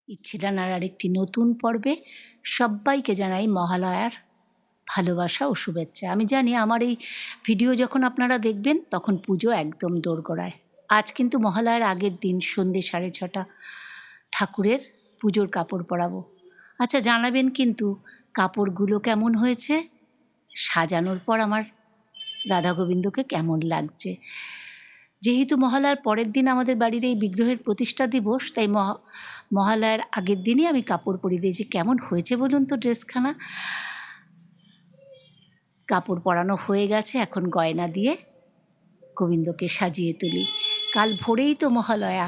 ইচ্ছে রান্নার আরেকটি নতুন পর্বে সবাইকে জানাই মহালয়ার ভালোবাসা ও শুভেচ্ছা। আমি জানি আমার এই ভিডিও যখন আপনারা দেখবেন তখন পুজো একদম দোরগোড়ায়। আজ কিন্তু মহালয়ার আগের দিন সন্ধ্যে 6:30 ঠাকুরের পুজোর কাপড় পরাবো। আচ্ছা জানাবেন কিন্তু কাপড়গুলো কেমন হয়েছে, সাজানোর পর আমার রাধা গোবিন্দকে কেমন লাগছে। যেহেতু মহালয়ার পরের দিন আমাদের বাড়ির এই বিগ্রহের প্রতিষ্ঠা দিবস, তাই মহালয়ার আগের দিনই আমি কাপড় পরিয়ে দিয়েছি। কেমন হয়েছে বলুন তো ড্রেসখানা। কাপড় পরানো হয়ে গেছে, এখন গয়না দিয়ে গোবিন্দকে সাজিয়ে তুলি। কাল ভোরেই তো মহালয়া।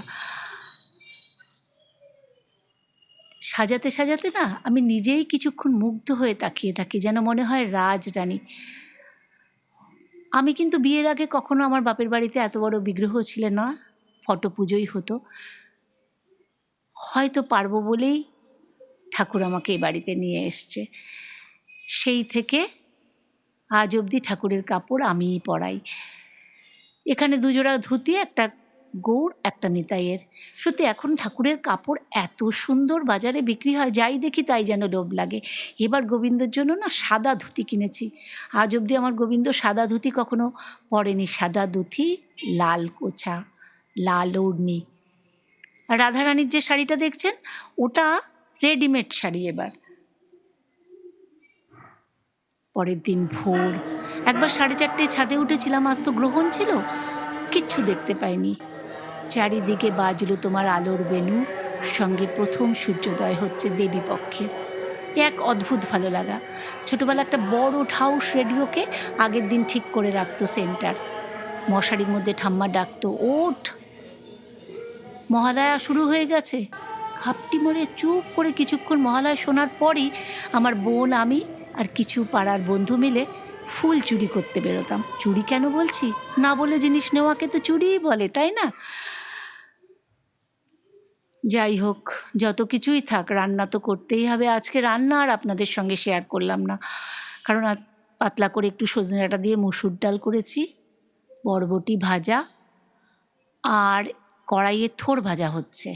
সাজাতে সাজাতে না আমি নিজেই কিছুক্ষণ মুগ্ধ হয়ে তাকিয়ে থাকি, যেন মনে হয় রাজরানী। আমি কিন্তু বিয়ের আগে কখনো আমার বাপের বাড়িতে এত বড় বিগ্রহ ছিল না, ফটো পুজোই হতো। হয়তো পারবো বলেই ঠাকুর আমাকে এই বাড়িতে নিয়ে এসছে। সেই থেকে আজ অবধি ঠাকুরের কাপড় আমিই পরাই। এখানে দুজোড়া ধুতি, একটা গৌর, একটা নিতাইয়ের। সত্যি এখন ঠাকুরের কাপড় এত সুন্দর বাজারে বিক্রি হয়, যাই দেখি তাই যেন লোভ লাগে। এবার গোবিন্দর জন্য না সাদা ধুতি কিনেছি। আজ অবধি আমার গোবিন্দ সাদা ধুতি কখনো পরেনি। সাদা ধুতি, লাল কোছা, লাল ওড়নি। আর রাধারানীর যে শাড়িটা দেখছেন ওটা রেডিমেড শাড়ি। এবার পরের দিন ভোর একবার 4:30 ছাদে উঠেছিলাম, আজ তো গ্রহণ ছিল, কিচ্ছু দেখতে পাইনি। চারিদিকে বাজলো তোমার আলোর বেনু, সঙ্গে প্রথম সূর্যোদয় হচ্ছে দেবী পক্ষের। এক অদ্ভুত ভালো লাগা। ছোটোবেলা একটা বড় হাউস রেডিওকে আগের দিন ঠিক করে রাখতো সেন্টার। মশারির মধ্যে ঠাম্মা ডাকতো, ওঠ মহালয়া শুরু হয়ে গেছে। ঘাপটি মরে চুপ করে কিছুক্ষণ মহালয়া শোনার পরই আমার বোন, আমি আর কিছু পাড়ার বন্ধু মিলে ফুল চুরি করতে বেরোতাম। চুরি কেন বলছি, না বলে জিনিস নেওয়াকে তো চুরিই বলে, তাই না? যাই হোক, যত কিছুই থাক, রান্না তো করতেই হবে। আজকে রান্না আর আপনাদের সঙ্গে শেয়ার করলাম না, কারণ পাতলা করে একটু সজনে ডাঁটা দিয়ে মুসুর ডাল করেছি, বরবটি ভাজা, আর কড়াইয়ে থোড় ভাজা হচ্ছে।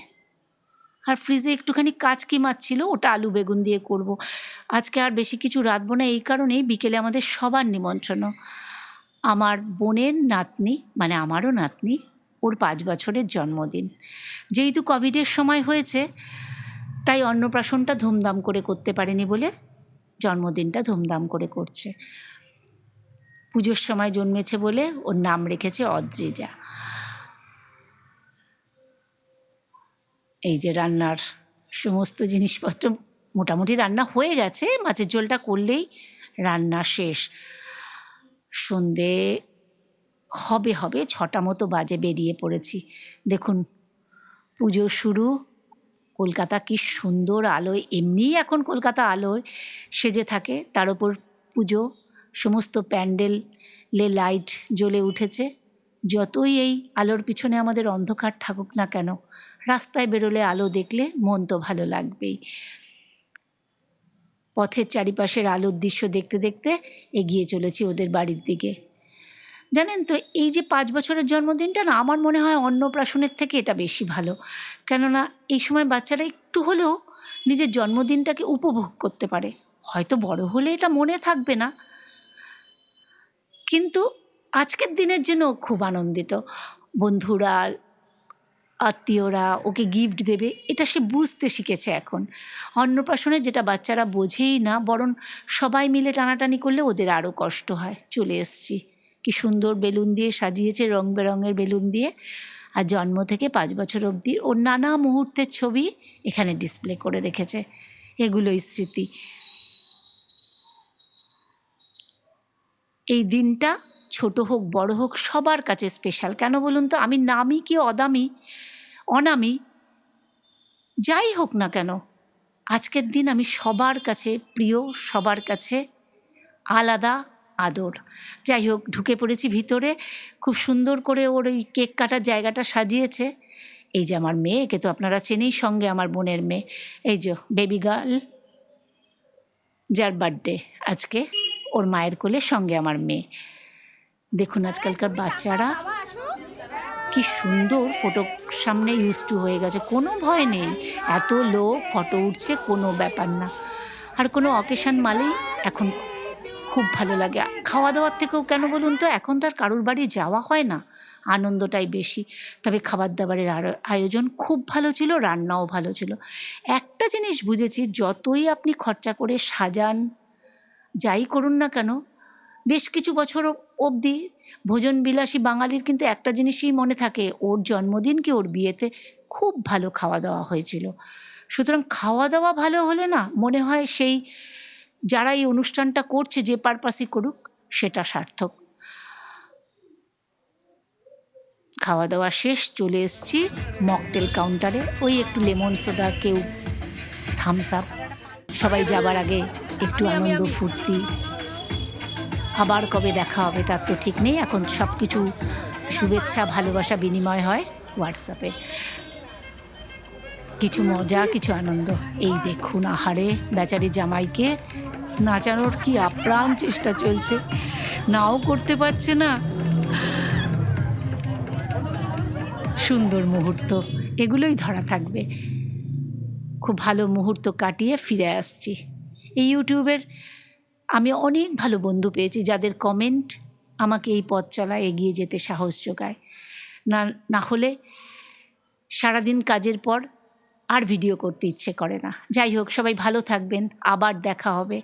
আর ফ্রিজে একটুখানি কাচকি মাছ ছিল, ওটা আলু বেগুন দিয়ে করব। আজকে আর বেশি কিছু রাঁধবো না, এই কারণেই বিকেলে আমাদের সবার নিমন্ত্রণ। আমার বোনের নাতনি, মানে আমারও নাতনি, ওর 5 বছরের জন্মদিন। যেহেতু কোভিডের সময় হয়েছে, তাই অন্নপ্রাশনটা ধুমধাম করে করতে পারেনি বলে জন্মদিনটা ধুমধাম করে করছে। পুজোর সময় জন্মেছে বলে ওর নাম রেখেছে অদ্রিজা। এই যে রান্নার সমস্ত জিনিসপত্র মোটামুটি রান্না হয়ে গেছে, মাছের ঝোলটা করলেই রান্না শেষ। সন্ধে হবে 6টা মতো বাজে, বেরিয়ে পড়েছি। দেখুন পুজো শুরু। কলকাতা কি সুন্দর আলোয়, এমনিই এখন কলকাতা আলোয় সেজে থাকে, তার ওপর পুজো, সমস্ত প্যান্ডেলে লাইট জ্বলে উঠেছে। যতই এই আলোর পিছনে আমাদের অন্ধকার থাকুক না কেন, রাস্তায় বেরোলে আলো দেখলে মন তো ভালো লাগবেই। পথের চারিপাশের আলোর দৃশ্য দেখতে দেখতে এগিয়ে চলেছি ওদের বাড়ির দিকে। জানেন তো, এই যে 5 বছরের জন্মদিনটা না, আমার মনে হয় অন্নপ্রাশনের থেকে এটা বেশি ভালো। কেননা এই সময় বাচ্চারা একটু হলেও নিজের জন্মদিনটাকে উপভোগ করতে পারে। হয়তো বড় হলে এটা মনে থাকবে না, কিন্তু আজকের দিনের জন্য খুব আনন্দিত। বন্ধুরা, আত্মীয়রা ওকে গিফট দেবে, এটা সে বুঝতে শিখেছে এখন। অন্নপ্রাশনে যেটা বাচ্চারা বোঝেই না, বরং সবাই মিলে টানাটানি করলে ওদের আরও কষ্ট হয়। চলে এসছি, কি সুন্দর বেলুন দিয়ে সাজিয়েছে, রং বেরঙের বেলুন দিয়ে। আর জন্ম থেকে 5 বছর অবধি ওর নানা মুহূর্তের ছবি এখানে ডিসপ্লে করে রেখেছে। এগুলোই স্মৃতি। এই দিনটা ছোট হোক বড় হোক সবার কাছে স্পেশাল। কেন বলুন তো, আমি নামি কি অনামি যাই হোক না কেন, আজকের দিন আমি সবার কাছে প্রিয়, সবার কাছে আলাদা আদর। যাই হোক, ঢুকে পড়েছি ভিতরে। খুব সুন্দর করে ওর ওই কেক কাটার জায়গাটা সাজিয়েছে। এই যে আমার মেয়ে, একে তো আপনারা চেনেই, সঙ্গে আমার বোনের মেয়ে, এই যে বেবি গার্ল, যার বার্থডে আজকে, ওর মায়ের কোলে, সঙ্গে আমার মেয়ে। দেখুন আজকালকার বাচ্চারা কি সুন্দর ফটোর সামনে টু হয়ে গেছে, কোনো ভয় নেই, এত লোক ফটো উঠছে, কোনো ব্যাপার না। আর কোনো অকেশন মানেই এখন খুব ভালো লাগে। খাওয়া দাওয়ার থেকেও কেন বলুন তো, এখন তো আর কারোর বাড়ি যাওয়া হয় না, আনন্দটাই বেশি। তবে খাবার দাবারের আয়োজন খুব ভালো ছিল, রান্নাও ভালো ছিল। একটা জিনিস বুঝেছি, যতই আপনি খরচা করে সাজান, যাই করুন না কেন, বেশ কিছু বছর অবধি ভোজনবিলাসী বাঙালির কিন্তু একটা জিনিসই মনে থাকে, ওর জন্মদিন কি ওর বিয়েতে খুব ভালো খাওয়া দাওয়া হয়েছিল। সুতরাং খাওয়া দাওয়া ভালো হলে না মনে হয় সেই যারা এই অনুষ্ঠানটা করছে, যে পারপাসই করুক, সেটা সার্থক। খাওয়া দাওয়া শেষ, চলে এসেছি মকটেল কাউন্টারে। ওই একটু লেমন সোডা, কেউ থামস আপ, সবাই যাবার আগে একটু আনন্দ ফুর্তি। আবার কবে দেখা হবে তার তো ঠিক নেই, এখন সব কিছু শুভেচ্ছা ভালোবাসা বিনিময় হয় হোয়াটসঅ্যাপে। কিছু মজা, কিছু আনন্দ। এই দেখুন, আহারে বেচারি জামাইকে নাচানোর কি আপ্রাণ চেষ্টা চলছে, নাও করতে পারছে না। সুন্দর মুহূর্ত, এগুলোই ধরা থাকবে। খুব ভালো মুহূর্ত কাটিয়ে ফিরে আসছি। এই ইউটিউবের আমি অনেক ভালো বন্ধু পেয়েছি, যাদের কমেন্ট আমাকে এই পথ চলায় এগিয়ে যেতে সাহস যোগায়। না হলে সারাদিন কাজের পর আর ভিডিও করতে ইচ্ছে করে না। যাই হোক, সবাই ভালো থাকবেন, আবার দেখা হবে।